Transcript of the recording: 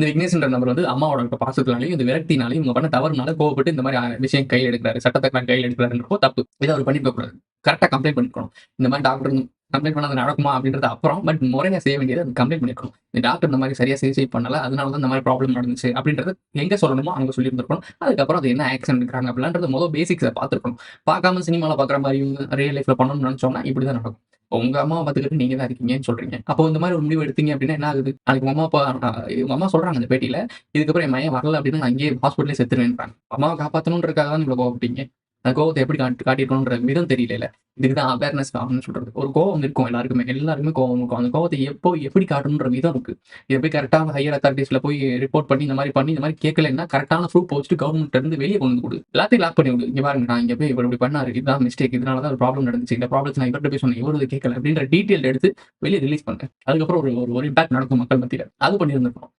இந்த விக்னேஷ்ன்ற நபர் வந்து அம்மாவோட பாசத்தினாலையும், இந்த விரக்தினாலையும், இவங்க பண்ண தவறுனால கோவப்பட்டு இந்த மாரி விஷயம் கையில எடுக்கிறாரு. சட்டத்த கையில எடுக்கிறாருன்றப்போ தப்பு. இத அவர் பண்ணியிருக்க கூடாது. கரெக்ட்டா கம்ப்ளைண்ட் பண்ணியிருக்கணும். இந்த மாரி டாக்டர் கம்ப்ளைண்ட் பண்ணா அது நடக்குமா அப்படின்றது அப்புறம். பட் முறையா செய்ய வேண்டியது அது கம்ப்ளைண்ட் பண்ணியிருக்கணும். இந்த டாக்டர் இந்த மாரி சரியா சிகிச்சை பண்ணல. அதனால தான் இந்த மாரி ப்ராப்ளம் நடந்துச்சு அப்படின்றது எங்க சொல்லணுமோ அங்க சொல்லியிருந்திருக்கணும். அதுக்கப்புறம் அது என்ன ஆக்ஷன் எடுக்குறாங்க அப்படின்றது பேசிக்ஸ பார்த்திருக்கணும். பார்க்காம சினிமால பார்க்குற மாரியும் ரியல் லைஃப்ல பண்ணணும்னு நினைச்சோம்னா இப்படிதான் நடக்கும். உங்க அம்மாவ பார்த்துக்கிட்டு நீங்க தான் இருக்கீங்கன்னு சொல்றீங்க. அப்போ இந்த மாரி ஒரு முடிவு எடுத்தீங்க அப்படின்னா என்ன ஆகுது? நாளைக்கு உங்க அம்மா, அப்பா உங்க அம்மா சொல்றாங்க அந்த பேட்டியில, இதுக்கப்புறம் என் மகன் வரல அப்படின்னா நான் இங்கேயே ஹாஸ்பிட்டல்லே செத்துருவேன்றாங்க. அம்மாவ காப்பாத்தணுன்றதுக்காக தான் இவ்வளவு கோவப்பட்டீங்க. அந்த கோவத்த எப்படி காட்டியிருக்கணும்ன்ற விதம் தெரியலைல. இதுக்கு தான் அவேர்னஸ் அப்படின்னு சொல்றது. ஒரு கோவம் இருக்கும் எல்லாருக்குமே. எல்லாருக்குமே கோவம் இருக்கும். அந்த கோவத்த எப்போ எப்படி காட்டணும்ன்ற விதம் இருக்கு. இத போய் கரெக்ட்டா ஹையர் அத்தாரிட்டீஸ்ல போய் ரிப்போர்ட் பண்ணி இந்த மாரி கேட்கலன்னா கரெக்ட்டான ப்ரூஃப் வச்சுட்டு கவர்ன்மென்ட்ல இருந்து வெளிய கொண்டு வந்து குடு. எல்லாத்தையும் லாக் பண்ணி விடு. இங்க பாருங்க நான் இங்க போய் இவரு இப்படி பண்ணாரு. இதுதான் மிஸ்டேக். இதனால தான் ஒரு ப்ராப்ளம் நடந்துச்சு. இந்த ப்ராப்ளத்த நான் இவர்ட்ட போய் சொன்னேன். இவரு இத கேட்கல அப்படின்ற டீட்டெயில் எடுத்து வெளிய ரிலீஸ் பண்ணு. அதுக்கப்புறம் ஒரு ஒரு இம்பாக்ட் நடக்கும் மக்கள் மத்தியில. அது பண்ணியிருந்திருக்கணும்.